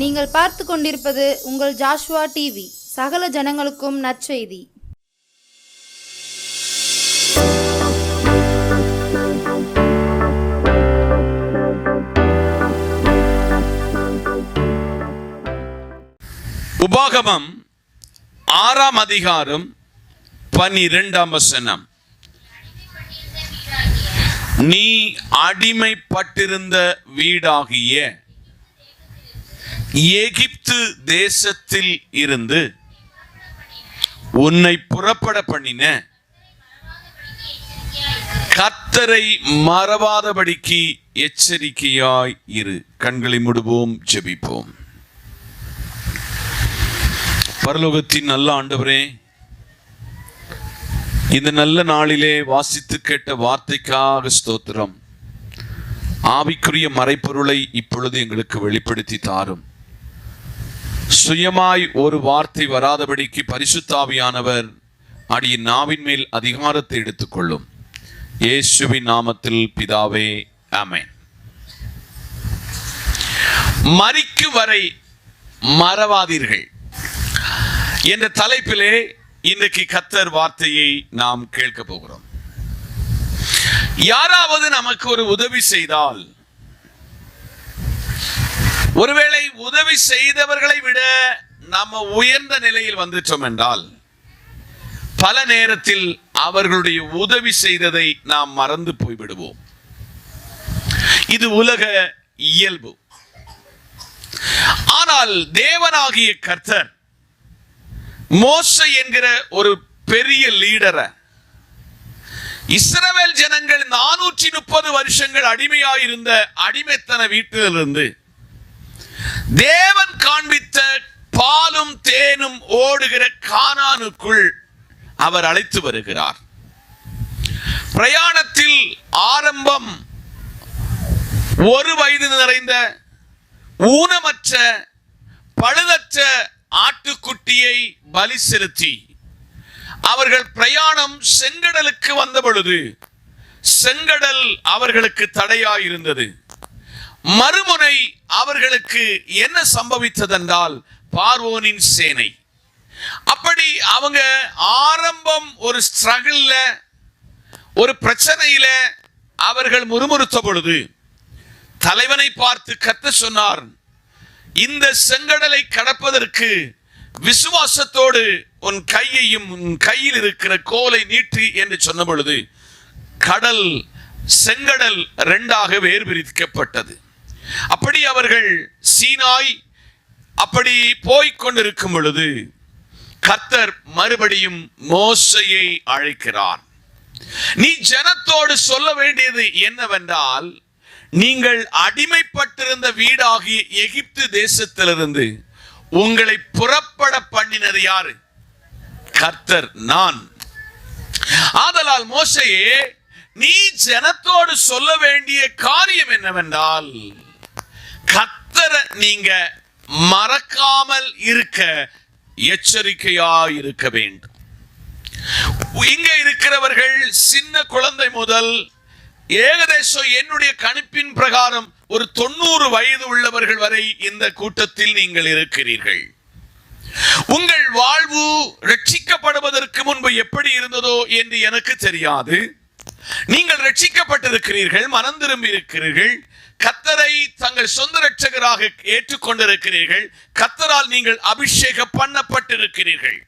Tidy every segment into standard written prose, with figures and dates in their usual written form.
நீங்கள் பார்த்து கொண்டிருப்பது உங்கள் ஜாஷுவா டிவி. சகல ஜனங்களுக்கும் நற்செய்தி. உபாகமம் 6ஆம் அதிகாரம் 12ஆம் வசனம். நீ அடிமைப்பட்டிருந்த வீடாகிய எகிப்து தேசத்தில் இருந்து உன்னை புறப்பட பண்ணின கர்த்தரை மறவாதபடிக்கு எச்சரிக்கையாய் இரு. கண்களை மூடுவோம், ஜெபிப்போம். பரலோகத்தின் நல்ல ஆண்டவரே, இந்த நல்ல நாளிலே வாசித்து கேட்ட வார்த்தைக்காக ஸ்தோத்திரம். ஆவிக்குரிய மறைப்பொருளை இப்பொழுது எங்களுக்கு வெளிப்படுத்தி தாரும். சுயமாய் ஒரு வார்த்தை வராதபடிக்கு பரிசுத்த ஆவியானவர் அடியின் நாவின் மேல் அதிகாரத்தை எடுத்துக்கொள்ளும். இயேசுவின் நாமத்தில் பிதாவே, ஆமென். மரிக்கும் வரை மறவாதீர்கள் என்ற தலைப்பிலே இன்றைக்கு கர்த்தர் வார்த்தையை நாம் கேட்க போகிறோம். யாராவது நமக்கு ஒரு உதவி செய்தால், ஒருவேளை உதவி செய்தவர்களை விட நம்ம உயர்ந்த நிலையில் வந்துட்டோம் என்றால், பல நேரத்தில் அவர்களுடைய உதவி செய்ததை நாம் மறந்து போய்விடுவோம். இது உலக இயல்பு. ஆனால் தேவனாகிய கர்த்தர் மோசே என்கிற ஒரு பெரிய லீடரை, இஸ்ரவேல் ஜனங்கள் 430 வருஷங்கள் அடிமையாயிருந்த அடிமைத்தன வீட்டிலிருந்து தேவன் காண்பித்த பாலும் தேனும் ஓடுகிற கானானுக்குள் அவர் அழைத்து வருகிறார். பிரயாணத்தில் ஆரம்பம் 1 வயது நிறைந்த ஊனமற்ற பழுதற்ற ஆட்டுக்குட்டியை பலி செலுத்தி அவர்கள் பிரயாணம் செங்கடலுக்கு வந்த பொழுது செங்கடல் அவர்களுக்கு தடையாயிருந்தது. மறுமுனை அவர்களுக்கு என்ன சம்பவித்ததென்றால், பார்வோனின் சேனை. அப்படி அவங்க ஆரம்பம் ஒரு ஸ்ட்ரகிள்ல, ஒரு பிரச்சனையில அவர்கள் முறுமுறுத்த பொழுது தலைவனை பார்த்து கர்த்தர் சொன்னார், இந்த செங்கடலை கடப்பதற்கு விசுவாசத்தோடு உன் கையையும் உன் கையில் இருக்கிற கோலை நீட்டு என்று சொன்ன பொழுது கடல் செங்கடல் 2ஆக வேறு பிரிக்கப்பட்டது. அப்படி அவர்கள் சீனாய் அப்படி போய்கொண்டிருக்கும் பொழுது கர்த்தர் மறுபடியும் மோசேயை அழைக்கிறார். நீ ஜனத்தோடு சொல்ல வேண்டியது என்னவென்றால், நீங்கள் அடிமைப்பட்டிருந்த வீடாகிய எகிப்து தேசத்திலிருந்து உங்களை புறப்பட பண்ணினது யாரு? கர்த்தர், நான். ஆதலால் மோசேயே, நீ ஜனத்தோடு சொல்ல வேண்டிய காரியம் என்னவென்றால், கர்த்தரை நீங்க மறக்காமல் இருக்க எச்சரிக்கையாய் இருக்க வேண்டும். இங்க இருக்கிறவர்கள் சின்ன குழந்தை முதல் ஏகதேசம் என்னுடைய கணிப்பின் பிரகாரம் ஒரு 90 வயது உள்ளவர்கள் வரை இந்த கூட்டத்தில் நீங்கள் இருக்கிறீர்கள். உங்கள் வாழ்வு ரட்சிக்கப்படுவதற்கு முன்பு எப்படி இருந்ததோ என்று எனக்கு தெரியாது. நீங்கள் ரட்சிக்கப்பட்டிருக்கிறீர்கள், மனம் திரும்பி இருக்கிறீர்கள், கர்த்தரை தங்கள் சொந்த இரட்சகராக ஏற்றுக்கொண்டிருக்கிறீர்கள், கர்த்தரால் நீங்கள் அபிஷேகம் பண்ணப்பட்டிருக்கிறீர்கள்.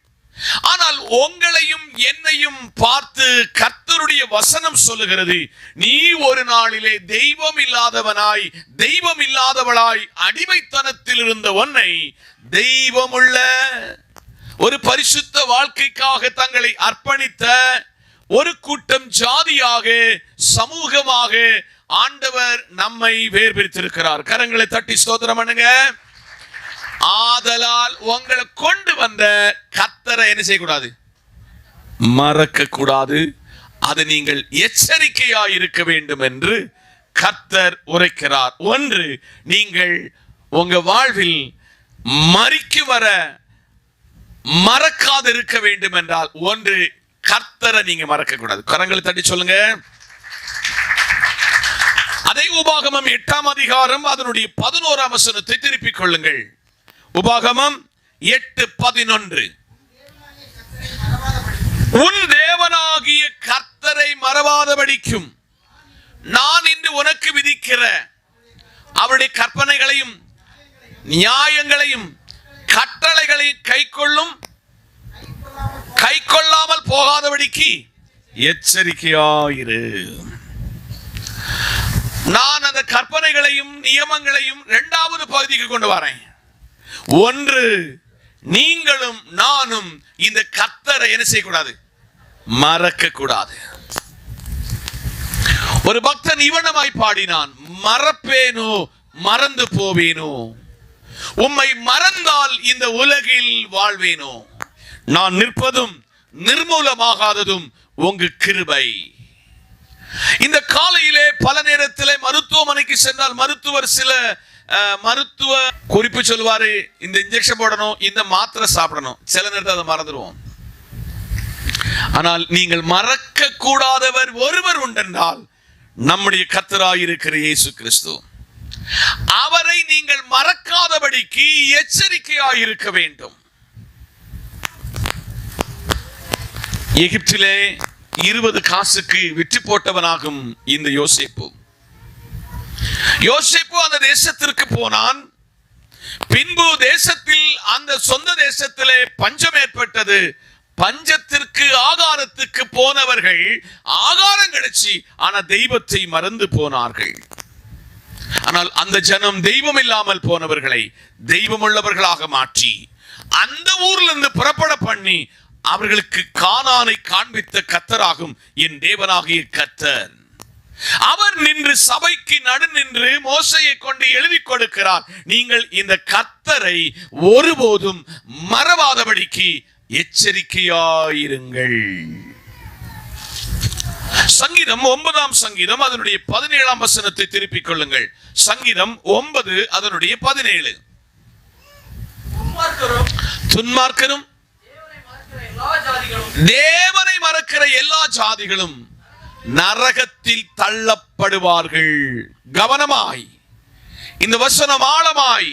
ஆனால் உங்களையும் என்னையும் பார்த்து கர்த்தருடைய வசனம் சொல்லுகிறது, நீ ஒரு நாளிலே தெய்வம் இல்லாதவனாய் தெய்வம் இல்லாதவளாய் அடிமைத்தனத்தில் இருந்த உன்னை தெய்வமுள்ள ஒரு பரிசுத்த வாழ்க்கைக்காக தங்களை அர்ப்பணித்த ஒரு கூட்டம் ஜாதியாக சமூகமாக ஆண்டவர் நம்மை வேறு பிரித்திருக்கிறார். கரங்களை தட்டி ஸ்தோத்திரம் பண்ணுங்க. ஆதலால் உங்களை கொண்டு வந்த கர்த்தரை என்ன செய்யக்கூடாது? மறக்க கூடாது. அது நீங்கள் எச்சரிக்கையாய் இருக்க வேண்டும் என்று கர்த்தர் உரைக்கிறார். ஒன்று, நீங்கள் உங்க வாழ்வில் மரிக்கு வர மறக்காது இருக்க வேண்டும் என்றால், ஒன்று, கர்த்தரை நீங்க மறக்க கூடாது. கரங்களை தட்டி சொல்லுங்க. அதை உபாகமம் 8ஆம் அதிகாரம் அதனுடைய 11ஆம் வசனத்தை திருப்பிக் கொள்ளுங்கள். உபாகமம் 8:11. உன் தேவனாகிய கர்த்தரை மறவாதபடிக்கும் நான் இன்று உனக்கு விதிக்கிற அவருடைய கற்பனைகளையும் நியாயங்களையும் கட்டளைகளையும் கைக்கொள்ளாமல் போகாதபடிக்கு எச்சரிக்கையாயிரு. நான் அந்த கற்பனைகளையும் நியமங்களையும் இரண்டாவது பகுதிக்கு கொண்டு வரேன். ஒன்று, நீங்களும் நானும் இந்த கர்த்தரை என்ன செய்யக்கூடாது? மறக்க கூடாது. ஒரு பக்தன் இவனமாய் பாடினான், மறப்பேனோ மறந்து போவேனோ, உம்மை மறந்தால் இந்த உலகில் வாழ்வேனோ, நான் நிற்பதும் நிர்மூலமாகாததும் உங்க கிருபை. இந்த காலையிலே பல நேரத்திலே மருத்துவமனைக்கு சென்றால் மருத்துவர் சில மருத்துவ குறிப்பு சொல்லுவாரு, இந்த இன்ஜெக்ஷன் போடணும், இந்த மாத்திரை சாப்பிடணும். சில நேரத்தில் அதை மறந்துடுவோம். ஆனால் நீங்கள் மறக்க கூடாதவர் ஒருவர் உண்டென்றால் நம்முடைய கர்த்தராயிருக்கிற இயேசு கிறிஸ்து. அவரை நீங்கள் மறக்காதபடிக்கு எச்சரிக்கையாயிருக்க வேண்டும். எகிப்திலே 20 காசுக்கு விற்று போட்டவனாகும் இந்த யோசேப்பு அந்த தேசத்திற்கு போனான். பின்பு தேசத்தில் அந்த சொந்த தேசத்திலே பஞ்சம் ஏற்பட்டது. பஞ்சத்திற்கு ஆகாரத்துக்கு போனவர்கள் ஆகாரம் கிடைச்சி ஆனா தெய்வத்தை மறந்து போனார்கள். ஆனால் அந்த ஜனம் தெய்வம் இல்லாமல் போனவர்களை தெய்வம் உள்ளவர்களாக மாற்றி அந்த ஊர்ல இருந்து புறப்பட பண்ணி அவர்களுக்கு கானானை காண்பித்த கர்த்தராகும் என் தேவனாகிய கர்த்தர். அவர் நின்று சபைக்கு நடு நின்று மோசையை கொண்டு எழுதி கொடுக்கிறார், நீங்கள் இந்த கர்த்தரை ஒருபோதும் மறவாதபடிக்கு எச்சரிக்கையாயிருங்கள். சங்கீதம் 9ஆம் சங்கீதம் அதனுடைய 17ஆம் வசனத்தை திருப்பிக் கொள்ளுங்கள். சங்கீதம் 9 அதனுடைய 17. துன்மார்க்கரும் தேவனை மறக்கிற எல்லா ஜாதிகளும் நரகத்தில் தள்ளப்படுவார்கள். கவனமாய் இந்த வசனம் ஆழமாய்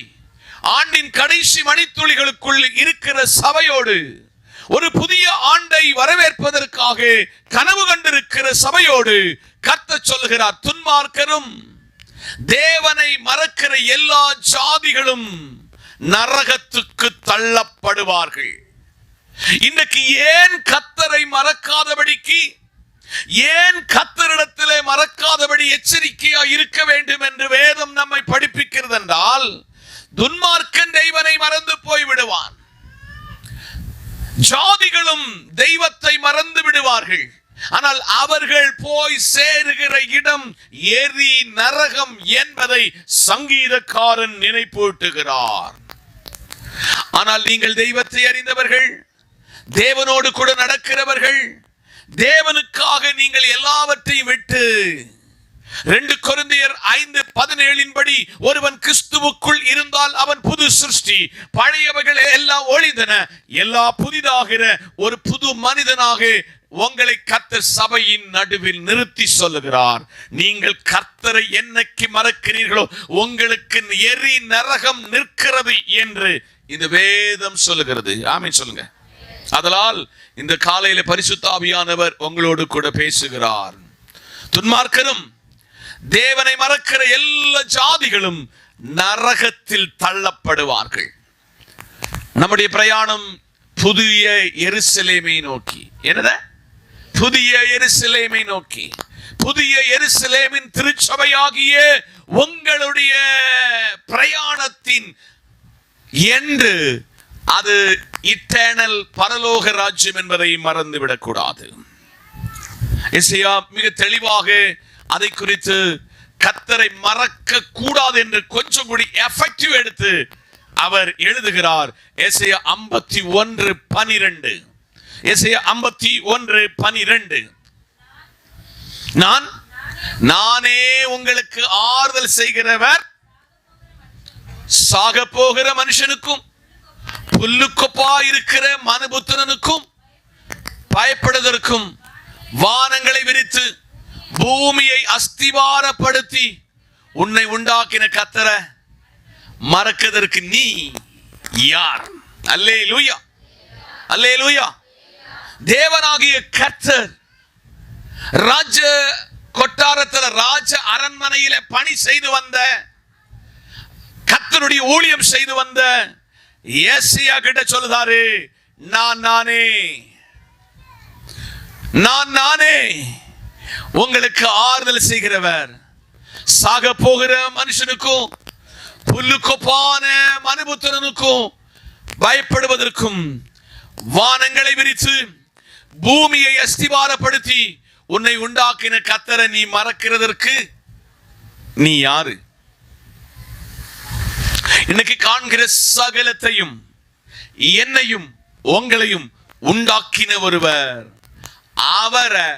ஆண்டின் கடைசி மணித்துளிகளுக்குள் இருக்கிற சபையோடு ஒரு புதிய ஆண்டை வரவேற்பதற்காக கனவு கண்டிருக்கிற சபையோடு கர்த்தர் சொல்கிறார், துன்மார்க்கரும் தேவனை மறக்கிற எல்லா ஜாதிகளும் நரகத்துக்கு தள்ளப்படுவார்கள். இன்றைக்கு ஏன் கர்த்தரை மறக்காதபடிக்கு, ஏன் கர்த்தரிடத்திலே மறக்காதபடி எச்சரிக்கையா இருக்க வேண்டும் என்று வேதம் நம்மை படிப்பிக்கிறது என்றால், துன்மார்க்கன் தெய்வனை மறந்து போய் விடுவான், ஜாதிகளும் தெய்வத்தை மறந்து விடுவார்கள். ஆனால் அவர்கள் போய் சேருகிற இடம் எரி நரகம் என்பதை சங்கீதக்காரன் நினைப்பூட்டுகிறார். ஆனால் நீங்கள் தெய்வத்தை அறிந்தவர்கள், தேவனோடு கூட நடக்கிறவர்கள், தேவனுக்காக நீங்கள் எல்லாவற்றையும் விட்டு 2 கொரிந்தியர் 5:17 படி ஒருவன் கிறிஸ்துவுக்குள் இருந்தால் அவன் புது சிருஷ்டி, பழையவைகள் எல்லாம் ஒழிந்தன, எல்லாம் புதிதாகிற ஒரு புது மனிதனாக உங்களை கர்த்தர் சபையின் நடுவில் நிறுத்தி சொல்லுகிறார். நீங்கள் கர்த்தரை என்னைக்கு மறக்கிறீர்களோ உங்களுக்கு எரி நரகம் நிற்கிறது என்று இந்த வேதம் சொல்லுகிறது. ஆமென் சொல்லுங்க. அதனால் இந்த காலையில பரிசுத்த ஆவியானவர் உங்களோடு கூட பேசுகிறார். துன்மார்க்கரும் தேவனை மறக்கிற எல்லா ஜாதிகளும் நரகத்தில் தள்ளப்படுவார்கள். நம்முடைய பிரயாணம் புதிய எருசலேமை நோக்கி. என்னத? புதிய எருசலேமை நோக்கி. புதிய எருசலேமின் திருச்சபையாகிய உங்களுடைய பிரயாணத்தின் என்று அது இட்டர்னல் பரலோக ராஜ்யம் என்பதை மறந்துவிடக் கூடாது. எசேயா மிக தெளிவாக அதை குறித்து கர்த்தரை மறக்க கூடாது என்று கொஞ்சம் கூடி எஃபெக்டிவ் எடுத்து அவர் எழுதுகிறார். எசேயா 51:12. எசேயா 51:12. நானே உங்களுக்கு ஆறுதல் செய்கிறவர், சாக போகிற மனுஷனுக்கும் புல்லுக்கொப்பா இருக்கிற மனுபுத்திரனுக்கும் பயப்படுவதற்கும் வானங்களை விரித்து பூமியை அஸ்திவாரப்படுத்தி உன்னை உண்டாக்கின கர்த்தரை மறக்கிறதற்கு நீ யார்? அல்லேலூயா, அல்லேலூயா. தேவனாகிய கர்த்தர் ராஜ கொட்டாரத்தில் ராஜ அரண்மனையில பணி செய்து வந்த, கர்த்தருடைய ஊழியம் செய்து வந்த ஏசாயா கிட்ட சொல்லுதாரு, நான் நானே, நான் நானே உங்களுக்கு ஆறுதல் செய்கிறவர். சாக போகிற மனுஷனுக்கும் புல்லுக்கொப்பான மனுபுத்திரனுக்கும் பயப்படுவதற்கும் வானங்களை விரித்து பூமியை அஸ்திவாரப்படுத்தி உன்னை உண்டாக்கின கர்த்தரை நீ மறக்கிறதற்கு நீ யாரு? இன்னைக்கு காண்கிற சகலத்தையும் என்னையும் உங்களையும் உண்டாக்கின ஒருவர், அவரை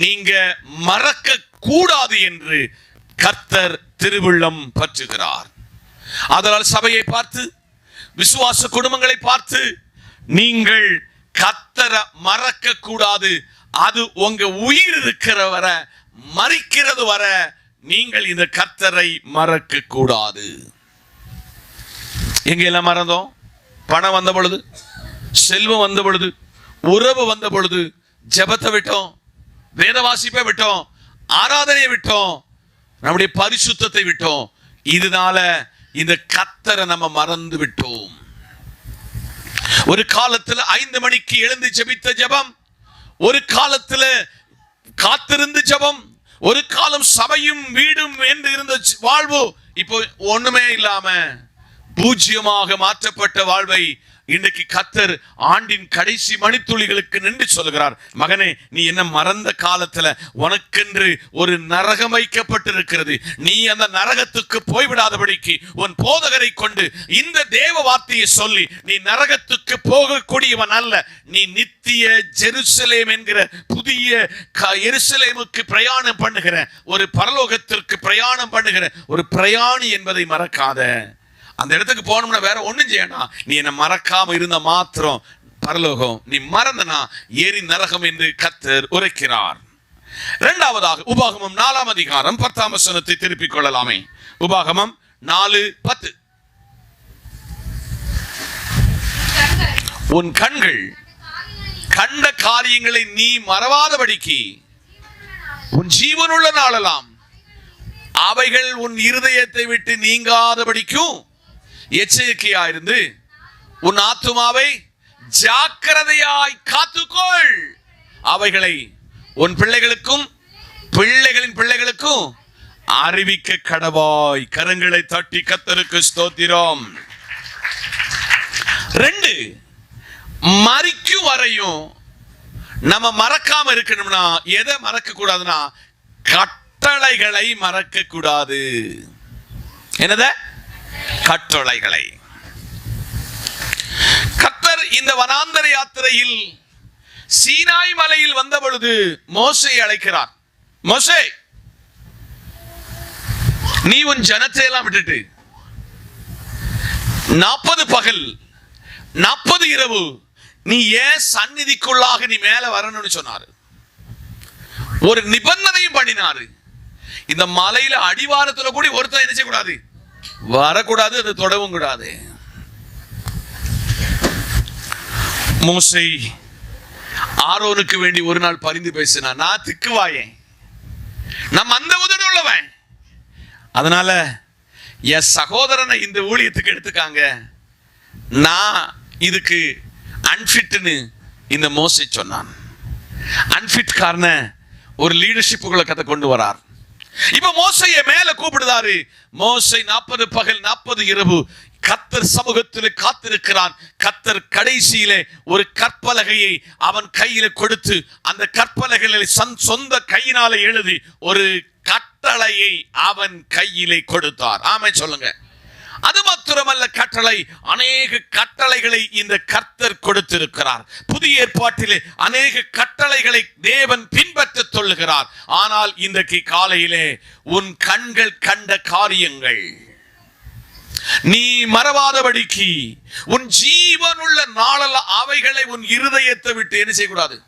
நீங்க மறக்க கூடாது என்று கர்த்தர் திருவுள்ளம் பற்றுகிறார். அதனால் சபையை பார்த்து, விசுவாச குடும்பங்களை பார்த்து, நீங்கள் கர்த்தரை மறக்க கூடாது. அது உங்க உயிர் இருக்கிற வர, மரிக்கிறது வர நீங்கள் இந்த கர்த்தரை மறக்க கூடாது. எங்க எல்லாம் மறந்தோம்? பணம் வந்த பொழுது, செல்வம் வந்த பொழுது, உறவு வந்த பொழுது ஜெபத்தை விட்டோம், வேத வாசிப்பை விட்டோம், ஆராதனையை விட்டோம், நம்முடைய பரிசுத்தத்தை விட்டோம். இதனால இந்த கர்த்தரை நம்ம மறந்து விட்டோம். ஒரு காலத்துல 5 மணிக்கு எழுந்து ஜெபித்த ஜெபம், ஒரு காலத்துல காத்திருந்து ஜெபம், ஒரு காலம் சபையும் வீடும் என்று இருந்த வாழ்வு இப்போ ஒண்ணுமே இல்லாம பூஜ்யமாக மாற்றப்பட்ட வாழ்வை இன்றைக்கு கர்த்தர் ஆண்டின் கடைசி மணித்துளிகளுக்கு நின்று சொல்கிறார், மகனே, நீ என்ன மறந்த காலத்துல உனக்கென்று ஒரு நரகம் வைக்கப்பட்டிருக்கிறது. நீ அந்த நரகத்துக்கு போய்விடாதபடிக்கு உன் போதகரை கொண்டு இந்த தேவ வார்த்தையை சொல்லி, நீ நரகத்துக்கு போகக்கூடியவன் அல்ல, நீ நித்திய ஜெருசலேம் என்கிற புதிய எருசலேமுக்கு பிரயாணம் பண்ணுகிற, ஒரு பரலோகத்திற்கு பிரயாணம் பண்ணுகிற ஒரு பிரயாணி என்பதை மறக்காத. அந்த இடத்துக்கு போனோம்னா வேற ஒண்ணும் செய்யணும், நீ என்ன மறக்காம இருந்த மாத்திரம் பரலோகம், நீ மறந்தனா ஏறி நரகம் என்று கர்த்தர் உரைக்கிறார். இரண்டாவதாக உபாகமம் 4ஆம் அதிகாரம் 10ஆம் வசனத்தை திருப்பிக் கொள்ளலாமே. உபாகமம் 4:10. உன் கண்கள் கண்ட காரியங்களை நீ மறவாதபடிக்கு உன் ஜீவனுள்ள நாளெல்லாம் அவைகள் உன் இருதயத்தை விட்டு நீங்காதபடிக்கும் எச்சரிக்கையாயிருந்து உன் ஆத்துமாவை ஜாக்கிரதையாய் காத்துக்கொள். அவைகளை உன் பிள்ளைகளுக்கும் பிள்ளைகளின் பிள்ளைகளுக்கும் அறிவிக்க கடவாய். கரங்களை தட்டி கர்த்தருக்கு ஸ்தோத்திரம். 2, மரிக்கும் வரையும் நம்ம மறக்காம இருக்கணும்னா எதை மறக்க கூடாதுன்னா கட்டளைகளை மறக்க கூடாது. என்னத? கட்டளைகளை. கர்த்தர் இந்த வனாந்தர யாத்திரையில் சீனாய் மலையில் வந்த பொழுது மோசே அழைக்கிறார், மோசே, நீ உன் ஜனத்தை எல்லாம் விட்டுட்டு 40 பகல் 40 இரவு நீ ஏன் சந்நிதிக்குள்ளாக நீ மேல வரணும்னு சொன்னாரு. ஒரு நிபந்தனையும் பண்ணினாரு, இந்த மலையில அடிவாரத்துல கூட ஒருத்தர் என்ன செய்யக்கூடாது, வரக்கூடாது, அது தொடவும் கூடாது. மோசே ஆரோனுக்கு வேண்டி ஒரு நாள் பரிந்து பேசினா, நான் திக்குவாயேன், நான் மந்த உதடு உள்ளவன், அதனால என் சகோதரனை இந்த ஊழியத்துக்கு எடுத்துக்காங்க, நான் இதுக்கு அன்ஃபிட்னு இந்த மோசே சொன்னான். அன்ஃபிட் காரண ஒரு லீடர்ஷிப்புகளை கதை கொண்டு வரார். இப்ப மோசைய மேல கூப்பிடுதாரு. மோசை 40 பகல் 40 இரவு கர்த்தர் சமூகத்தில் காத்திருக்கிறான். கர்த்தர் கடைசியிலே ஒரு கற்பலகையை அவன் கையில கொடுத்து அந்த கற்பலகைகளை சொந்த கையினால எழுதி ஒரு கட்டளையை அவன் கையிலே கொடுத்தார். ஆமென் சொல்லுங்க. அது மாத்திரமல்ல, கட்டளை, அநேக கட்டளைகளை இந்த கர்த்தர் கொடுத்திருக்கிறார். புதிய ஏற்பாட்டிலே அநேக கட்டளைகளை தேவன் பின்பற்ற சொல்லுகிறார். ஆனால் இன்றைக்கு காலையிலே உன் கண்கள் கண்ட காரியங்கள் நீ மறவாதபடிக்கு உன் ஜீவனுள்ள நாளல்ல அவைகளை உன் இருதயத்தை விட்டு என்ன செய்யக்கூடாது.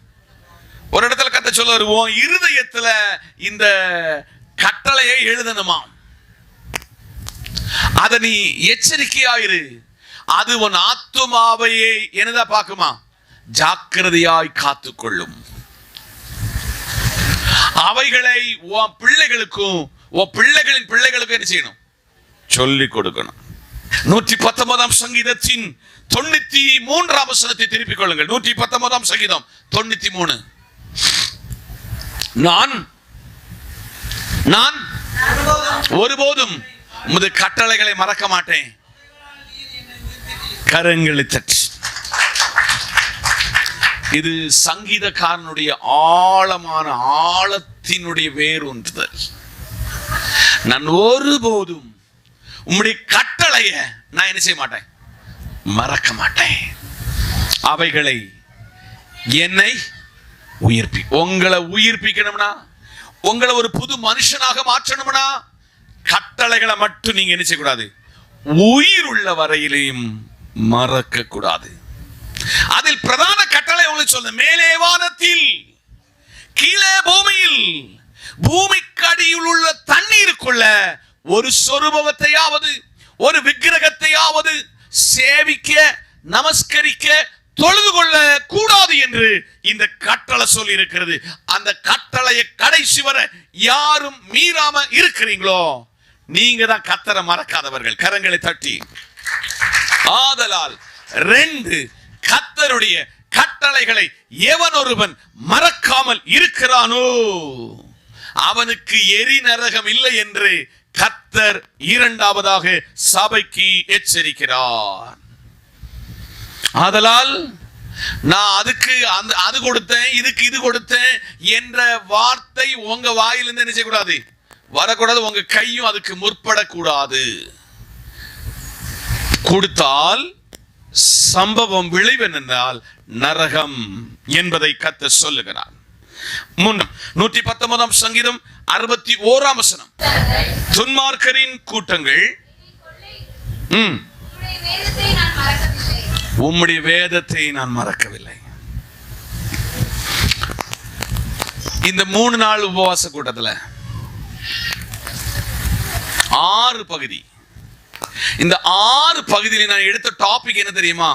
ஒரு இடத்துல கர்த்தர் சொல்றாரு, உன் இருதயத்துல இந்த கட்டளையை எழுதணுமா, அத நீ எச்சரிக்கையாயிரு, அது உன் ஆத்துமாவையே என்னதா பார்க்குமா? ஜாக்கிரதையாய் காத்துக்கொள்ளும். அவைகளை உன் பிள்ளைகளுக்கும் உன் பிள்ளைகளின் பிள்ளைகளுக்கும் என்ன செய்யணும்? சொல்லிக் கொடுக்கணும். 119 சங்கீதத்தின் 93 வசனத்தை திருப்பிக் கொள்ளுங்கள். 119 சங்கீதம் 93. நான் ஒருபோதும் உமது கட்டளைகளை மறக்க மாட்டேன். கரங்களை தட்டி. இது சங்கீதக்காரனுடைய ஆழமான ஆழத்தினுடைய வேரூன்றுதல். நான் ஒருபோதும் உம்முடைய கட்டளைய நான் என்ன செய்ய மாட்டேன்? மறக்க மாட்டேன். அவைகளை என்னை உங்களை உயிர்ப்பிக்கணும்னா, உங்களை ஒரு புது மனுஷனாக மாற்றணும்னா, கட்டளைகளை மட்டும் நீங்க என்ன செய்யக்கூடாது? உயிர் உள்ள வரையிலையும் மறக்க கூடாது. அதில் பிரதான கட்டளை உங்களுக்கு சொல்ல, மேலே வானத்தில் கீழே பூமியில் பூமிக்கு அடியில் உள்ள தண்ணீருக்குள்ள ஒரு சொரூபத்தையாவது ஒரு விக்கிரகத்தையாவது சேவிக்க, நமஸ்கரிக்க, தொழுது கொள்ள கூடாது என்று இந்த கட்டளை சொல்லி இருக்கிறது. அந்த கட்டளையை கடைசி வரை யாரும் மீறாம இருக்கிறீங்களோ நீங்க தான் கர்த்தரை மறக்காதவர்கள். கரங்களை தட்டி. ஆதலால் 2 கர்த்தருடைய கட்டளைகளை எவன் ஒருவன் மறக்காமல் இருக்கிறானோ அவனுக்கு எரி நரகம் இல்லை என்று கர்த்தர் 2வதாக சபைக்கு எச்சரிக்கிறார். ஆதலால் நான் அதுக்கு அது கொடுத்தேன், இதுக்கு இது கொடுத்தேன் என்ற வார்த்தை உங்க வாயிலிருந்து என்ன செய்யக்கூடாது? வரக்கூடாது. உங்க கையும் அதுக்கு முற்படக்கூடாது. கொடுத்தால் சம்பவம் விளைவு என்றால் நரகம் என்பதை கர்த்தர் சொல்லுகிறார். 119 சங்கீதம் 61 வசனம். துன்மார்க்கரின் கூட்டங்கள் உம்முடைய வேதத்தை நான் மறக்கவில்லை. இந்த 3 நாள் உபவாச கூட்டத்துல 6 பகுதி. இந்த 6 பகுதியில் நான் எடுத்த டாபிக் என்ன தெரியுமா?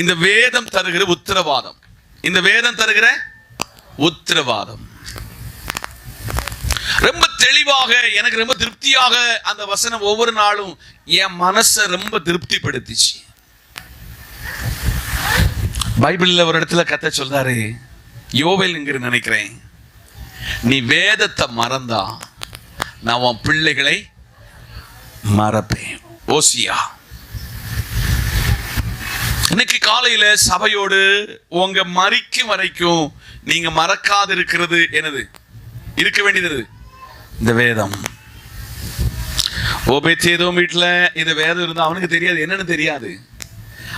இந்த வேதம் தருகிற உத்தரவாதம். இந்த வேதம் தருகிற உத்தரவாதம் ரொம்ப தெளிவாக, எனக்கு ரொம்ப திருப்தியாக அந்த வசனம் ஒவ்வொரு நாளும் என் மனசை ரொம்ப திருப்திப்படுத்திச்சு. பைபிள்ல ஒரு இடத்துல கர்த்தர் சொல்றாரு, யோவேல் என்கிற நினைக்கிறேன், நீ வேதத்தை மறந்தா நான் உன் பிள்ளைகளை மறப்பேன். ஓசியா. இன்னைக்கு காலையில சபையோடு உங்க மரிக்கும் வரைக்கும் நீங்க மறக்காது இருக்கிறது என்னது? இருக்க வேண்டியது இந்த வேதம். ஓபேத்ஏதோம் வீட்டுல இந்த வேதம் இருந்தா அவனுக்கு தெரியாது, என்னன்னு தெரியாது.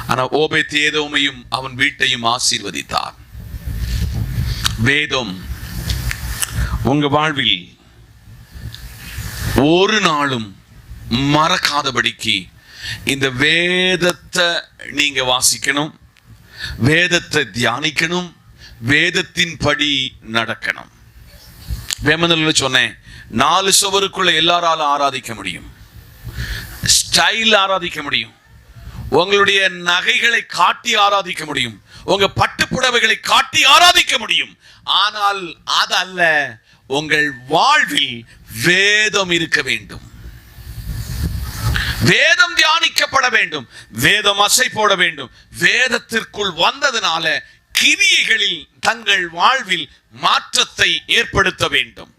ஆனா ஓபேத்ஏதோமையும் அவன் வீட்டையும் ஆசீர்வதித்தார். வேதம் உங்க வாழ்வில் ஒரு நாளும் மறக்காதபடிக்கு இந்த வேதத்தை நீங்க வாசிக்கணும், வேதத்தை தியானிக்கணும், வேதத்தின் படி நடக்கணும். வேமனல்ல சொன்னேன், 4 சுவருக்குள்ள எல்லாராலும் ஆராதிக்க முடியும், ஸ்டைல் ஆராதிக்க முடியும், உங்களுடைய நகைகளை காட்டி ஆராதிக்க முடியும், உங்க பட்டு புடவைகளை காட்டி ஆராதிக்க முடியும். ஆனால் அதல்ல, உங்கள் வாழ்வில் வேதம் இருக்க வேண்டும், வேதம் தியானிக்கப்பட வேண்டும், வேதம் அசை போட வேண்டும். வேதத்திற்குள் வந்ததுனால கிரியைகளில் தங்கள் வாழ்வில் மாற்றத்தை ஏற்படுத்த வேண்டும்.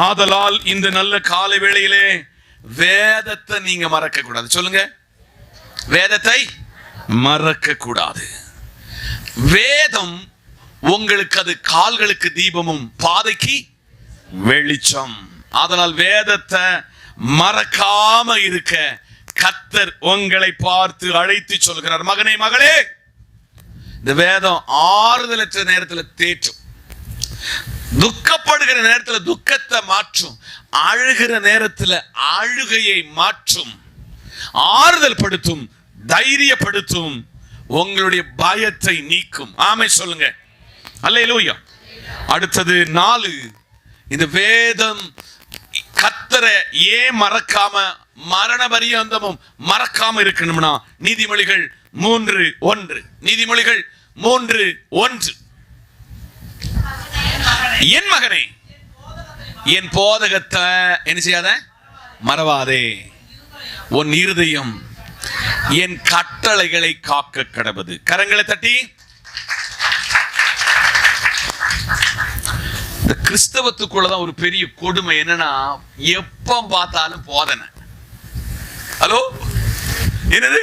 ஆதலால் இந்த நல்ல காலை வேளையிலே வேதத்தை நீங்க மறக்க கூடாது. சொல்லுங்க, வேதத்தை மறக்க கூடாது. வேதம் உங்களுக்கு அது கால்களுக்கு தீபமும் பாதைக்கு வெளிச்சம். அதனால் வேதத்தை மறக்காம இருக்க கர்த்தர் உங்களை பார்த்து அழைத்து சொல்கிறார், மகனே மகளே, இந்த வேதம் ஆறுதலற்ற நேரத்தில் தேற்றும், துக்கப்படுகிற நேரத்தில் துக்கத்தை மாற்றும், அழுகிற நேரத்தில் அழுகையை மாற்றும், ஆறுதல் படுத்தும், தைரியப்படுத்தும், உங்களுடைய பயத்தை நீக்கும். ஆமை சொல்லுங்க, அல்லேலூயா. அடுத்தது 4, இந்த வேதம் கர்த்தரை ஏன் மறக்காம மரண பரியந்தமும் மறக்காம இருக்கணும்னா நீதிமொழிகள் 3:1. நீதிமொழிகள் 3:1. என் மகனே, என் போதகத்தை என்ன செய்யாத, மறவாதே. உன் இருதயம் என் கட்டளைகளை காக்க கடவது. கரங்களை தட்டி. இந்த கிறிஸ்தவத்துக்குள்ளதான் ஒரு பெரிய கொடுமை என்னன்னா, எப்ப பார்த்தாலும் போதனை. ஹலோ, என்னது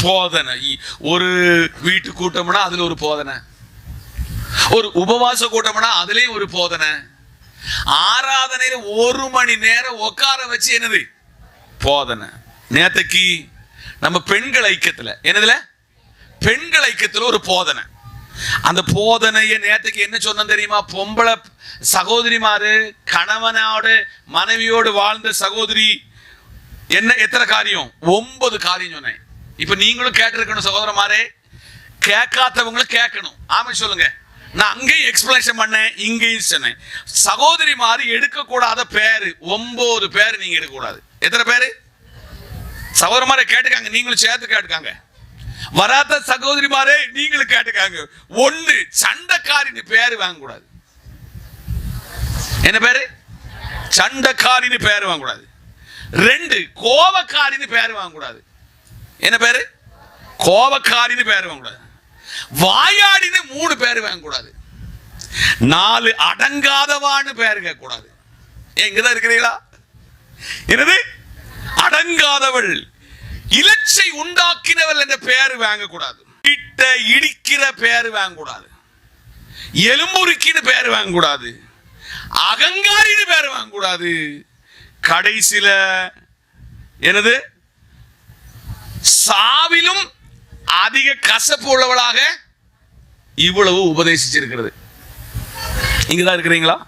போதனை? ஒரு வீட்டு கூட்டம்னா அதுல ஒரு போதனை, ஒரு உபவாச கூட்டம்னா அதுலயும் ஒரு போதனை, ஆராதனையில 1 மணி நேரம் உட்கார வச்சு என்னது போதனை. நேத்தைக்கு நம்ம பெண்கள் ஐக்கியத்துல, என்னதுல பெண்கள் ஐக்கியத்துல ஒரு போதனை. அந்த போதனைய நேத்தைக்கு என்ன சொன்ன தெரியுமா? பொம்பளை சகோதரிமாரு கணவனோடு மனைவியோடு வாழ்ந்த சகோதரி என்ன எத்தனை காரியம்? 9 காரியம் சொன்னேன். இப்ப நீங்களும் கேட்டிருக்கணும் சகோதரமாரே, கேட்காதவங்களும் கேட்கணும். ஆமா சொல்லுங்க. நான் அங்கேயும் எக்ஸ்பிளேஷன் பண்ணேன், இங்கேயும் சொன்னேன். சகோதரி மாதிரி எடுக்கக்கூடாத பேரு 9 பேர் நீங்க எடுக்கக்கூடாது. எத்தனை பேரு சகோதரி மாதிரி கேட்டுக்காங்க? நீங்களும் சேர்த்து கேட்டுக்காங்க. வராத சகோதரி மாதிரி நீங்களும் கேட்டுக்காங்க. 1, சண்டைக்காரின்னு பேரு வாங்க கூடாது. என்ன பேரு? சண்டைக்காரின்னு பேரு வாங்க கூடாது. 2, கோபக்காரின்னு பேரு வாங்க கூடாது. என்ன பேரு? கோபக்காரின்னு பேரு வாங்க கூடாது. வாயாடின்னு 3 பேர் வாங்க கூடாது. 4, அடங்காதவான்னு பேர் கேட்க கூடாது. எங்கதான் இருக்கிறீங்களா? என்னது அடங்காதவள், இலச்சை உண்டாக்கினவள் என்ற பெயர் வாங்க கூடாது. கிட்ட இடிக்கிற பெயர் வாங்க கூடாது. எலும்புருக்கின்னு பெயர் வாங்க கூடாது. அகங்காரின்னு பெயர் வாங்க கூடாது. கடைசில என்னது? சாவிலும் அதிக கசப்பு உள்ளவளாக இவ்வளவு உபதேசிச்சிருக்கிறது. இங்கதான் இருக்கிறீங்களா?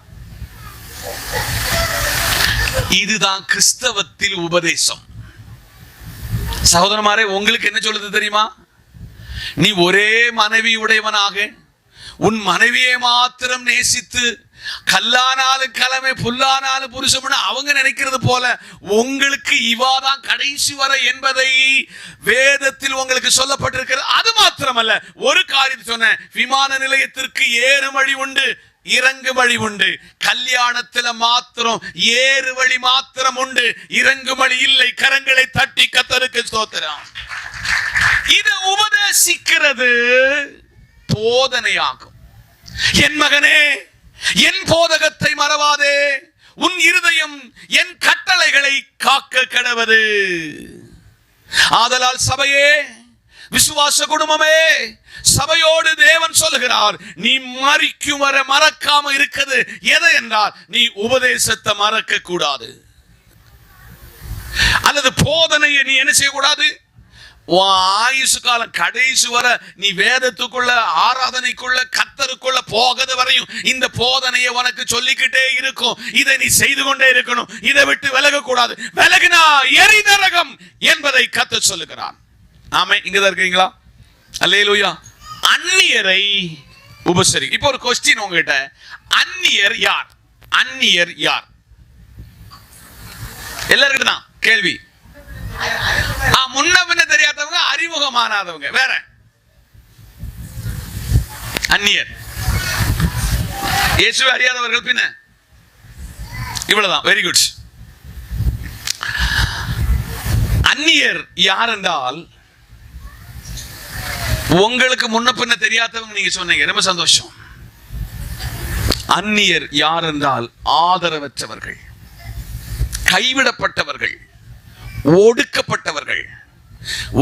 இதுதான் கிறிஸ்தவத்தில் உபதேசம். சகோதரமாரே, உங்களுக்கு என்ன சொல்லுது தெரியுமா? நீ ஒரே மனைவி உடையவனாக உன் மனைவியை மாத்திரம் நேசித்து, கல்லானாலும் கலமை புல்லானாலும் புருஷம் அவங்க நினைக்கிறது போல உங்களுக்கு இவாதான் கடைசி வரை என்பதை வேதத்தில் உங்களுக்கு சொல்லப்பட்டிருக்கிறது. அது மாத்திரமல்ல, ஒரு காரியம் சொன்ன, விமான நிலையத்திற்கு ஏறு வழி உண்டு, இறங்கு வழி உண்டு. கல்யாணத்துல மாத்திரம் ஏறு வழி மாத்திரம் உண்டு, இறங்கு வழி இல்லை. கரங்களை தட்டி கர்த்தருக்கு ஸ்தோத்திரம். இது உபதேசிக்கிறது போதனையாகும். என் மகனே, என் போதகத்தை மறவாதே, உன் இருதயம் என் கட்டளைகளை காக்க கடவது. ஆதலால் சபையே, விசுவாச குடும்பமே, சபையோடு தேவன் சொல்லுகிறார், நீ மரிக்கும் வரை மறக்காம இருக்குது எதை என்றால், நீ உபதேசத்தை மறக்க கூடாது. அல்லது போதனையை நீ என்ன செய்யக்கூடாது? ஆயுசு காலம் கடைசி வர நீ வேதத்துக்குள்ள, ஆராதனைக்குள்ள, கர்த்தருக்குள்ள போகது வரையும் இந்த போதனையை உனக்கு சொல்லிக்கிட்டே இருக்கும். இதை நீ செய்து கொண்டே இருக்கணும். இதை விட்டு விலக கூடாது. விலகினா எரி நரகம் என்பதை கர்த்தர் சொல்லுகிறான். ஆமே, இங்கதான் இருக்கீங்களா? அல்லேலூயா. அந்நியரை உபசரி. இப்போ ஒரு கொஸ்டின் உங்ககிட்ட, அந்நியர் யார்? அந்நியர் யார்? எல்லாருக்கிட்ட தான் கேள்வி. முன்ன பின்ன தெரியாதவங்க, அறிமுகமானாதவங்க வேற. அந்நியர் இயேசுவை அறியாதவர்கள் பின்ன. இவ்வளவுதான். Very good. அந்நியர் யார் என்றால், உங்களுக்கு முன்ன பின்ன தெரியாதவங்க நீங்க சொன்னீங்க, ரொம்ப சந்தோஷம். அந்நியர் யார் என்றால், ஆதரவற்றவர்கள், கைவிடப்பட்டவர்கள், ஒடுக்கப்பட்டவர்கள்,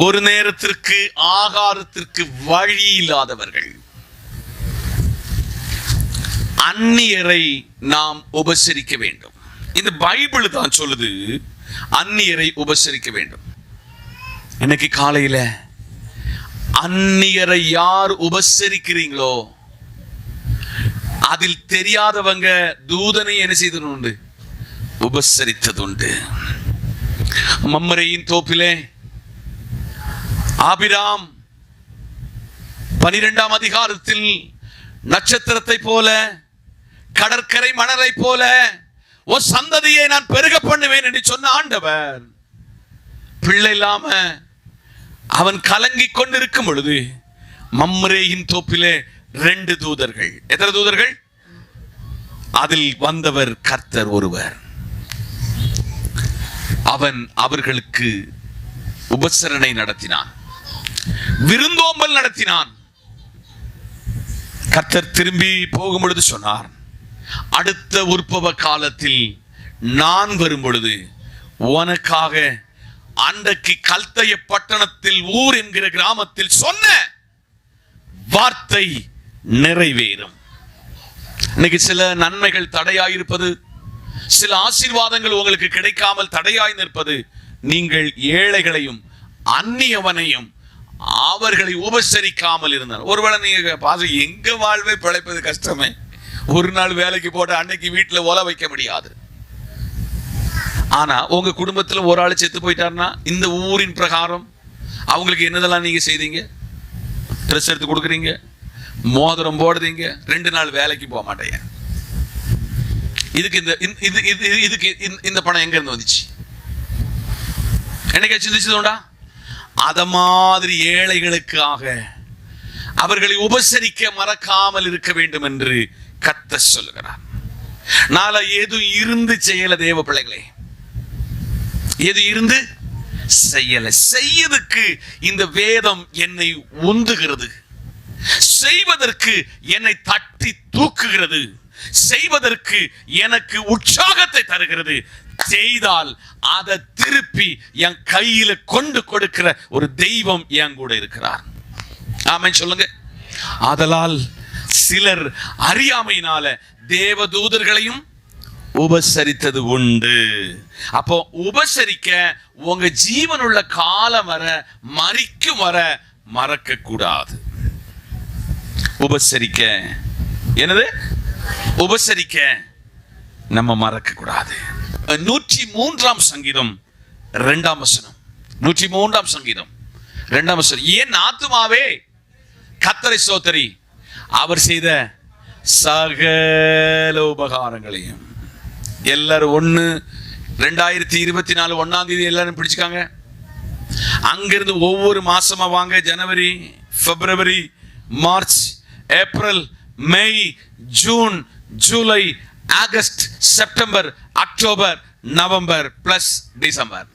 ஒரு நேரத்திற்கு ஆகாரத்திற்கு வழி இல்லாதவர்கள். அந்நியரை நாம் உபசரிக்க வேண்டும். இந்த பைபிள் தான் சொல்லுது, அந்நியரை உபசரிக்க வேண்டும். இன்னைக்கு காலையில அந்நியரை யார் உபசரிக்கிறீங்களோ அதில் தெரியாதவங்க தூதனை என்ன செய்தது உண்டு? உபசரித்தது உண்டு. மம்மரையின் தோப்பிலே ஆபிராம் 12ஆம் அதிகாரத்தில் நட்சத்திரத்தை போல, கடற்கரை மணலை போல ஒரு சந்ததியை நான் பெருக பண்ணுவேன் என்று சொன்ன ஆண்டவர் பிள்ளை இல்லாம அவன் கலங்கி கொண்டிருக்கும் பொழுது மம்ரேயின் தோப்பிலே 2 தூதர்கள். எத்தனை தூதர்கள்? அதில் வந்தவர் கர்த்தர் ஒருவர். அவன் அவர்களுக்கு உபசரணை நடத்தினான், விருந்தோம்பல் நடத்தினான். கர்த்தர் திரும்பி போகும் பொழுது சொன்னார், அடுத்த உற்பவ காலத்தில் நான் வரும் பொழுது உனக்காக அன்றைக்கு கல்தைய பட்டணத்தில் ஊர் என்கிற கிராமத்தில் சொன்ன வார்த்தை நிறைவேறும். இன்னைக்கு சில நன்மைகள் தடையாயிருப்பது, சில ஆசீர்வாதங்கள் உங்களுக்கு கிடைக்காமல் தடையாய் நிற்பது, நீங்கள் ஏழைகளையும் அந்நியவனையும் அவர்களை உபசரிக்காமல் இருந்தார். ஒருவேளை நீங்க பாச எங்க வாழ்வை பிழைப்பது கஷ்டமே, ஒரு நாள் வேலைக்கு போட்டு அன்னைக்கு வீட்டுல ஓல வைக்க முடியாது. ஆனா உங்க குடும்பத்துல ஒரு ஆள் செத்து போயிட்டாருன்னா இந்த ஊரின் பிரகாரம் அவங்களுக்கு என்னதெல்லாம் நீங்க செய்தீங்க? ட்ரெஸ் எடுத்து கொடுக்குறீங்க, மோதிரம் போடுறீங்க, 2 நாள் வேலைக்கு போக மாட்டேங்க. இதுக்கு இந்த பணம் எங்க இருந்து வந்துச்சு? என்னைக்கு சிந்திச்சதுண்டா? அத மாதிரி ஏழைகளுக்காக அவர்களை உபசரிக்க மறக்காமல் இருக்க வேண்டும் என்று கர்த்தர் சொல்லுகிறார். நாளை எது இருந்து செய்யல தேவ பிள்ளைகளே, எது இருந்து செய்யல. செய்யதுக்கு இந்த வேதம் என்னை உந்துகிறது, செய்வதற்கு என்னை தட்டி தூக்குகிறது, செய்வதற்கு எனக்கு உற்சாகத்தை தருகிறது. செய்தால் அதை திருப்பி என் கையில கொண்டு கொடுக்கிற ஒரு தெய்வம் என் கூட இருக்கிறார். ஆமென் சொல்லுங்க. ஆதலால் சிலர் அறியாமையினால தேவ தூதர்களையும் உபசரித்தது உண்டு. அப்போ உபசரிக்க உங்க ஜீவனுள்ள காலம் வர, மரிக்கும் வர மறக்க கூடாது. உபசரிக்க என்னது? உபசரிக்க நம்ம மறக்க கூடாது. 103ஆம் சங்கீதம் 2ஆம் வசனம். 103ஆம் சங்கீதம் 2ஆம் வசனம். என் ஆத்துமாவே கர்த்தரை ஸ்தோத்திரி, அவர் செய்த சகல உபகாரங்களையும். எல்லாரும் 2024 1ஆம் தேதி எல்லாரும் பிடிச்சுக்காங்க. அங்கிருந்து ஒவ்வொரு மாசமா வாங்க. ஜனவரி, பிப்ரவரி, மார்ச், ஏப்ரல், மே, ஜூன், ஜூலை, ஆகஸ்ட், செப்டம்பர், அக்டோபர், நவம்பர் பிளஸ் டிசம்பர்.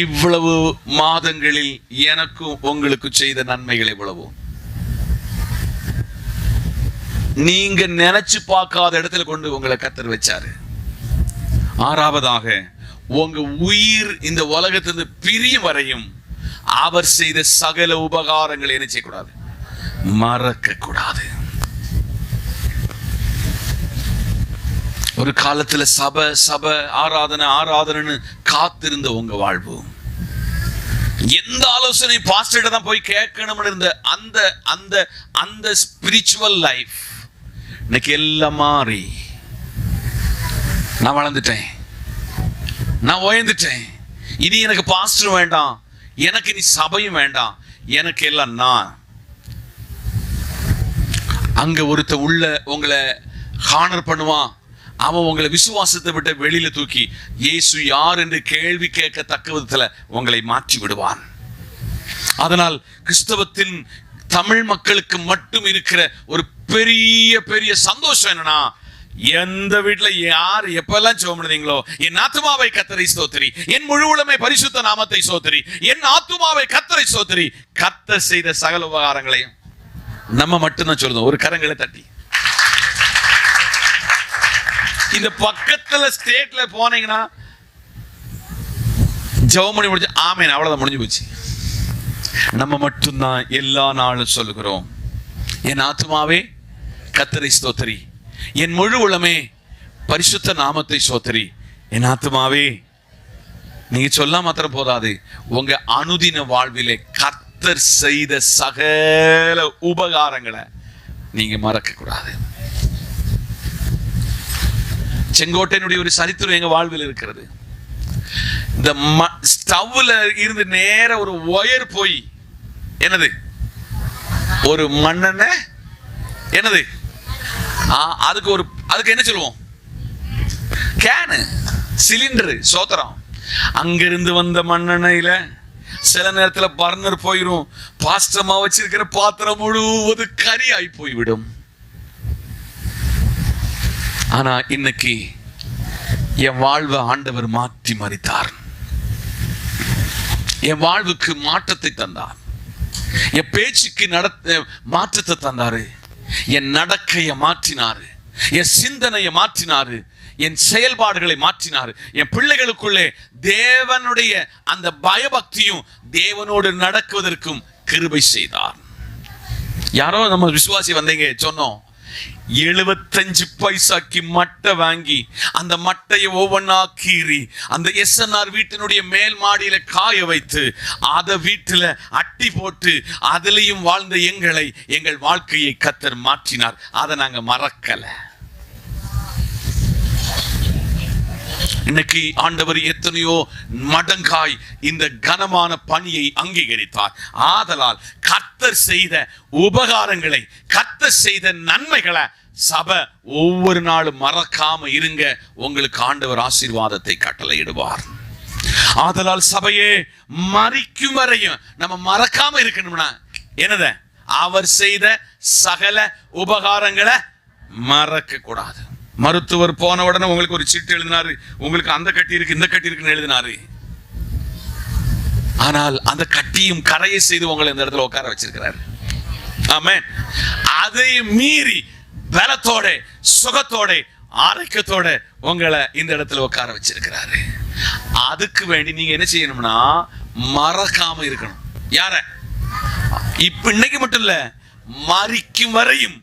இவ்வளவு மாதங்களில் எனக்கும் உங்களுக்கு செய்த நன்மைகள் எவ்வளவு நீங்க நினைச்சு பார்க்காத இடத்துல கொண்டு உங்களை கர்த்தர் வச்சாரு. 6வதாக உங்க உயிர் இந்த உலகத்திலிருந்து பிரியும் வரையும் அவர் செய்த சகல உபகாரங்களை என்ன செய்யக்கூடாது? மறக்க கூடாது. ஒரு காலத்துல சபை ஆராதனை காத்திருந்த உங்க வாழ்வு, எந்த ஆலோசனை பாஸ்டர்ட்ட தான் போய் கேட்கணும்னு இருந்த அந்த அந்த அந்த ஸ்பிரிச்சுவல் லைஃப் இன்னைக்கு எல்லாம் மாறி, நான் வளர்ந்துட்டேன், நான் உயர்ந்துட்டேன், இனி எனக்கு பாஸ்டர் வேண்டாம், எனக்கு இனி சபையும் வேண்டாம், எனக்கு எல்லாம் நான். அங்க ஒருத்த உள்ள உங்களை ஹானர் பண்ணுவான், அவன் உங்களை விசுவாசத்தை விட்டு வெளியில தூக்கி இயேசு யார் என்று கேள்வி கேட்கத்தக்க விதத்துல உங்களை மாற்றி விடுவான். அதனால் கிறிஸ்தவத்தின் தமிழ் மக்களுக்கு மட்டும் இருக்கிற ஒரு பெரிய பெரிய சந்தோஷம் என்னன்னா, எந்த வீட்டுல யார் எப்பெல்லாம் ஜெபம் பண்ணுவீங்களோ, என் ஆத்துமாவை கர்த்தரை ஸ்தோத்திரி, என் முழு உளமை பரிசுத்த நாமத்தை ஸ்தோத்திரி, என் ஆத்துமாவை கர்த்தரை ஸ்தோத்திரி, கர்த்தர் செய்த சகல உபகாரங்களையும் நம்ம மட்டும்தான் சொல்றோம். ஒரு கரங்களை தட்டி. இந்த பக்கத்துல ஸ்டேட்ல போனீங்கன்னா ஜெபம் பண்ணி முடிஞ்சு ஆமேன், அவ்வளவுதான், முடிஞ்சு போச்சு. நம்ம மட்டும்தான் எல்லா நாளும் சொல்லுகிறோம், என் ஆத்துமாவே கர்த்தரை ஸ்தோத்திரி, என் முழு உளமே பரிசுத்த நாமத்தை ஸ்தோத்திரி, என் ஆத்துமாவே. நீங்க சொல்ல மாத்திரம் போதாது, உங்க அனுதின வாழ்விலே கர்த்தர் செய்த சகல உபகாரங்களை நீங்க மறக்க கூடாது. செங்கோட்டையினுடைய ஒரு சரித்திரம் எங்க வாழ்வில் இருக்கிறது. இந்த ஸ்டவ்ல இருந்து நேர ஒரு ஒயர் போய் என்னது, ஒரு மண்ணெண்ண என்னது, அதுக்கு என்ன சொல்லுவோம், கேனு, சிலிண்டரு, சோத்திரம், அங்கிருந்து வந்த மண்ணெண்ணெயில சில நேரத்துல பர்னர் போயிடும், பாஸ்டமா வச்சிருக்கிற பாத்திரம் முழுவதும் கறி ஆகி போய்விடும். ஆனா இன்னைக்கு என் வாழ்வை ஆண்டவர் மாற்றி மறித்தார். என் வாழ்வுக்கு மாற்றத்தை தந்தார். என் பேச்சுக்கு மாற்றத்தை தந்தாரு. என் நடக்கையை மாற்றினாரு. என் சிந்தனையை மாற்றினாரு. என் செயல்பாடுகளை மாற்றினாரு. என் பிள்ளைகளுக்குள்ளே தேவனுடைய அந்த பயபக்தியும் தேவனோடு நடக்குவதற்கும் கிருபை செய்தார். யாரோ நம்ம விசுவாசி வந்தீங்க சொன்னோம், 75 பைசாக்கு மட்டை வாங்கி அந்த மட்டையை ஒவ்வொன்னா கீறி அந்த SNR வீட்டினுடைய மேல் மாடியில காய வைத்து அதை வீட்டுல அட்டி போட்டு அதிலையும் வாழ்ந்த எங்கள் வாழ்க்கையை கர்த்தர் மாற்றினார். அதை நாங்க மறக்கல. இன்னைக்கு ஆண்டவர் எத்தனையோ மடங்காய் இந்த கனமான பணியை அங்கீகரித்தார். ஆதலால் கர்த்தர் செய்த உபகாரங்களை, கர்த்தர் செய்த நன்மைகளை சபை ஒவ்வொரு நாளும் மறக்காம இருங்க. உங்களுக்கு ஆண்டவர் ஆசீர்வாதத்தை கட்டளையிடுவார். ஆதலால் சபையே, மரிக்கும் வரையும் நம்ம மறக்காம இருக்கணும்னா என்னத, அவர் செய்த சகல உபகாரங்களை மறக்க கூடாது. மருத்துவர் போன உடனே உங்களுக்கு ஒரு சீட்டு எழுதினாரு, உங்களுக்கு அந்த கட்டி இருக்கு இந்த கட்டி இருக்குன்னு எழுதினாரு. ஆனால் அந்த கட்டியும் கரையை செய்து உங்களை இந்த இடத்துல உட்கார வச்சிருக்கிறாரு. ஆமென். அதை மீறி பலத்தோட, சுகத்தோட, ஆரோக்கியத்தோட உங்களை இந்த இடத்துல உட்கார வச்சிருக்கிறாரு. அதுக்கு வேண்டி நீங்க என்ன செய்யணும்னா மறக்காம இருக்கணும். யார? இப்ப இன்னைக்கு மட்டும் இல்ல, மரிக்கும் வரையும்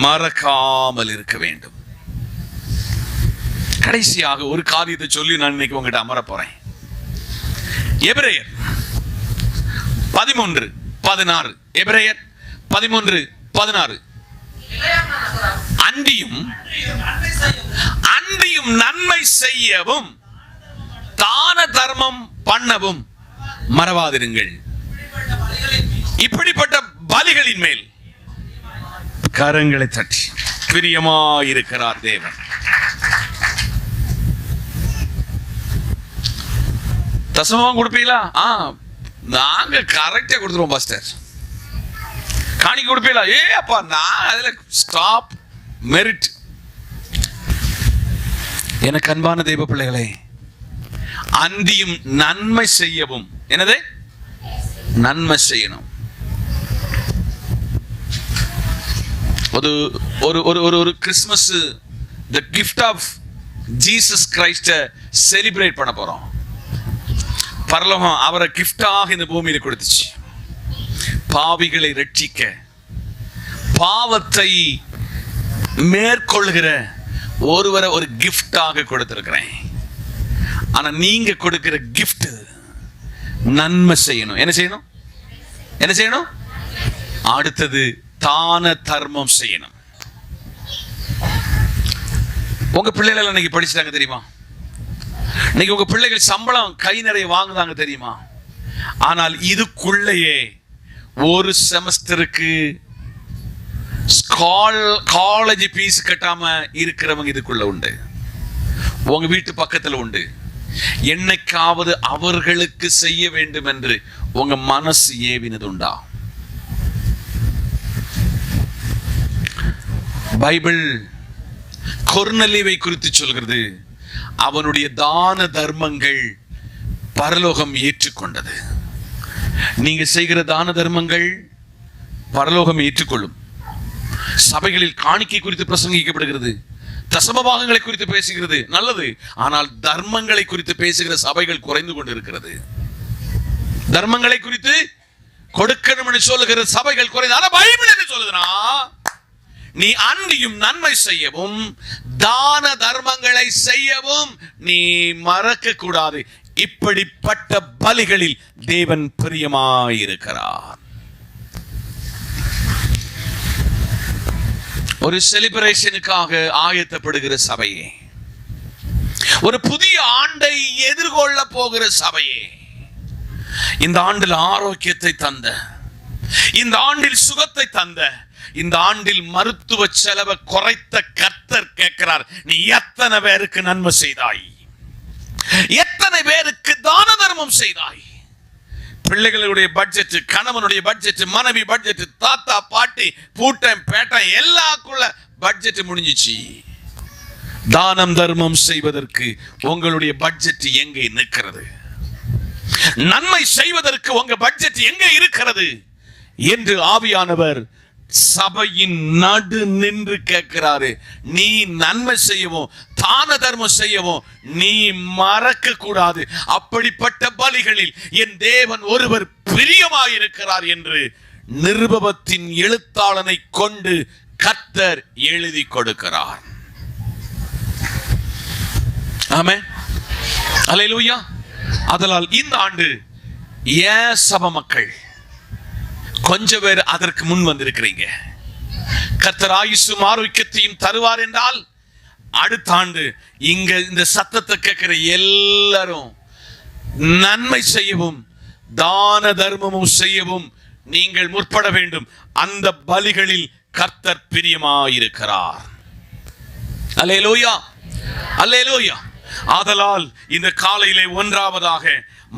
மறக்காமல் இருக்க வேண்டும். கடைசியாக ஒரு காரியத்தை சொல்லி நான் இன்னைக்கு உங்ககிட்ட அமர போறேன். எபிரேயர் 13:16. எபிரேயர் 13:16. அன்றியும் நன்மை செய்யவும் தான தர்மம் பண்ணவும் மறவாதிருங்கள். இப்படிப்பட்ட பலிகளின் மேல் கரங்களை தட்டி பிரியமாயிருக்கிறார் தேவன். தசமம் கொடுப்பீங்களா? நாங்க கரெக்டா கொடுத்துருவோம் பாஸ்டர். காணிக்க கொடுப்பீங்களா? அப்பா நான் அதுல ஸ்டாப் மெரிட். எனக்கு அன்பான தெய்வ பிள்ளைகளே, அந்தியும் நன்மை செய்யவும், என்னது நன்மை செய்யணும். ஒரு Christmas the gift of Jesus Christ celebrate பண்ண போறோம். பரலோகம் அவரை கிஃப்டாக இந்த பூமியில கொடுத்துச்சு. பாவிகளை ரட்சிக்க, பாவத்தை மேற்கொள்கிற ஒருவரை ஒரு கிஃப்டாக கொடுத்திருக்கிறேன். ஆனா நீங்க கொடுக்கிற கிஃப்ட் நன்மை செய்யணும். என்ன செய்யணும்? என்ன செய்யணும்? அடுத்தது தான தர்மம் செய்யணும். உங்க பிள்ளைகள் இன்னைக்கு படிச்சுட்டாங்க தெரியுமா? இன்னைக்கு உங்க பிள்ளைகள் சம்பளம் கை நிறைய வாங்குதாங்க தெரியுமா? ஆனால் இதுக்குள்ளேயே ஒரு செமஸ்டருக்கு காலேஜ் ஃபீஸ் கட்டாம இருக்கிறவங்க இதுக்குள்ள உண்டு. உங்க வீட்டு பக்கத்துல உண்டு. என்னைக்காவது அவர்களுக்கு செய்ய வேண்டும் என்று உங்க மனசு ஏவினது உண்டா? பைபிள் கொர்நேலியுவை குறித்து சொல்கிறது, அவனுடைய தான தர்மங்கள் பரலோகம் ஏற்றுக்கொண்டது. நீங்க செய்கிற தான தர்மங்கள் பரலோகம் ஏற்றுக்கொள்ளும். சபைகளில் காணிக்கை குறித்து பிரசங்கிக்கப்படுகிறது, தசம பாகங்களை குறித்து பேசுகிறது, நல்லது. ஆனால் தர்மங்களை குறித்து பேசுகிற சபைகள் குறைந்து கொண்டு இருக்கிறது. தர்மங்களை குறித்து கொடுக்கணும்னு சொல்லுகிற சபைகள் குறைந்து. ஆனா பைபிள் என்ன சொல்லுதுன்னா, நீ அன்றியும் நன்மை செய்யவும் தான தர்மங்களை செய்யவும் நீ மறக்க கூடாது. இப்படிப்பட்ட பலிகளில் தேவன் பிரியமாயிருக்கிறார். ஒரு செலிப்ரேஷனுக்காக ஆயத்தப்படுகிற சபையே, ஒரு புதிய ஆண்டை எதிர்கொள்ள போகிற சபையே, இந்த ஆண்டில் ஆரோக்கியத்தை தந்த, இந்த ஆண்டில் சுகத்தை தந்த, இந்த ஆண்டில் மருத்துவ செலவை குறைத்த கர்த்தர் கேட்கிறார், நீ எத்தனை பேருக்கு நன்மை செய்தாய்? எத்தனை எத்தனை பேருக்கு தான தர்மம் செய்தாய்? பிள்ளைகளுடைய பட்ஜெட், கணவனுடைய பட்ஜெட், மனைவி பட்ஜெட், தாத்தா பாட்டி பூட்டம் பேட்டம் எல்லாக்குள்ள பட்ஜெட் முடிஞ்சிச்சு. தானம் தர்மம் செய்வதற்கு உங்களுடைய பட்ஜெட் எங்கே நிற்கிறது? நன்மை செய்வதற்கு உங்க பட்ஜெட் எங்கே இருக்கிறது என்று ஆவியானவர் சபையின் நடு நின்று கேட்கிறாரு. நீ நன்மை செய்யவும் தான தர்மம் செய்யவும் நீ மறக்க கூடாது. அப்படிப்பட்ட பலிகளில் என் தேவன் ஒருவர் பிரியமாயிருக்கிறார் என்று நிருபவத்தின் எழுத்தாளனை கொண்டு கர்த்தர் எழுதி கொடுக்கிறார். ஆமென், அல்லேலூயா. அதனால் இந்த ஆண்டு ஏன் சபை மக்கள் கொஞ்சம் பேர் அதற்கு முன் வந்திருக்கிறீங்க. கர்த்தர் ஆயுசும் ஆரோக்கியத்தையும் தருவார் என்றால் அடுத்த ஆண்டு இங்க இந்த சத்தத்தை கேட்கிற எல்லாரும் நன்மை செய்யவும் தான தர்மமும் செய்யவும் நீங்கள் முற்பட வேண்டும். அந்த பலிகளில் கர்த்தர் பிரியமாயிருக்கிறார். அல்லேலூயா, அல்லேலூயா. ஆதலால் இந்த காலையிலே ஒன்றாவதாக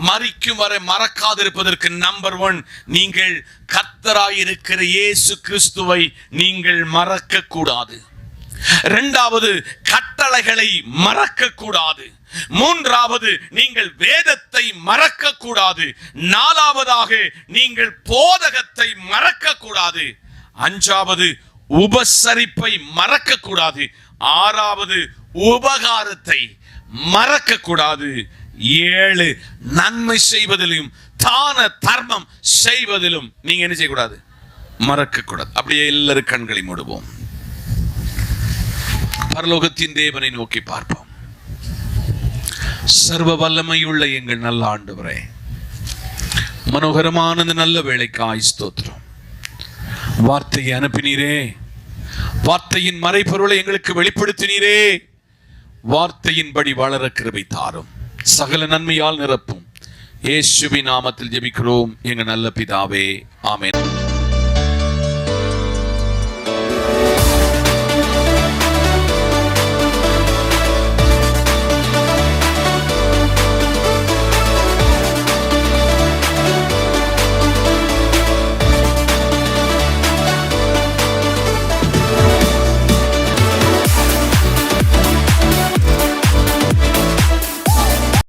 மரிக்கும் வரை மறக்காதிருப்பதற்கு நம்பர் 1, நீங்கள் கர்த்தராயிருக்கிற இயேசு கிறிஸ்துவை நீங்கள் மறக்க கூடாது. இரண்டாவது, கட்டளைகளை மறக்க கூடாது. மூன்றாவது, நீங்கள் வேதத்தை மறக்க கூடாது. நாலாவதாக, நீங்கள் போதகத்தை மறக்க கூடாது. அஞ்சாவது, உபசரிப்பை மறக்க கூடாது. ஆறாவது, உபகாரத்தை மறக்க கூடாது. 7, நன்மை செய்வதிலும் தான தர்மம் செய்வதிலும் நீங்க என்ன செய்யக்கூடாது? மறக்க கூடாது. அப்படியே எல்லாரும் கண்களை மூடுவோம். பரலோகத்தின் தேவனை நோக்கி பார்ப்போம். சர்வ வல்லமையுள்ள எங்கள் நல்ல ஆண்டவரே, மனோகரமான நல்ல வேளைக்காய் ஸ்தோத்திரம். வார்த்தையை அனுப்பினீரே, வார்த்தையின் மறைபொருளை எங்களுக்கு வெளிப்படுத்தினீரே. வார்த்தையின்படி வளர கிருபை தாரும். சகல நன்மையால் நிரப்பும். இயேசுவின் நாமத்தில் ஜெபிக்கிறோம் எங்கள் நல்ல பிதாவே, ஆமென்.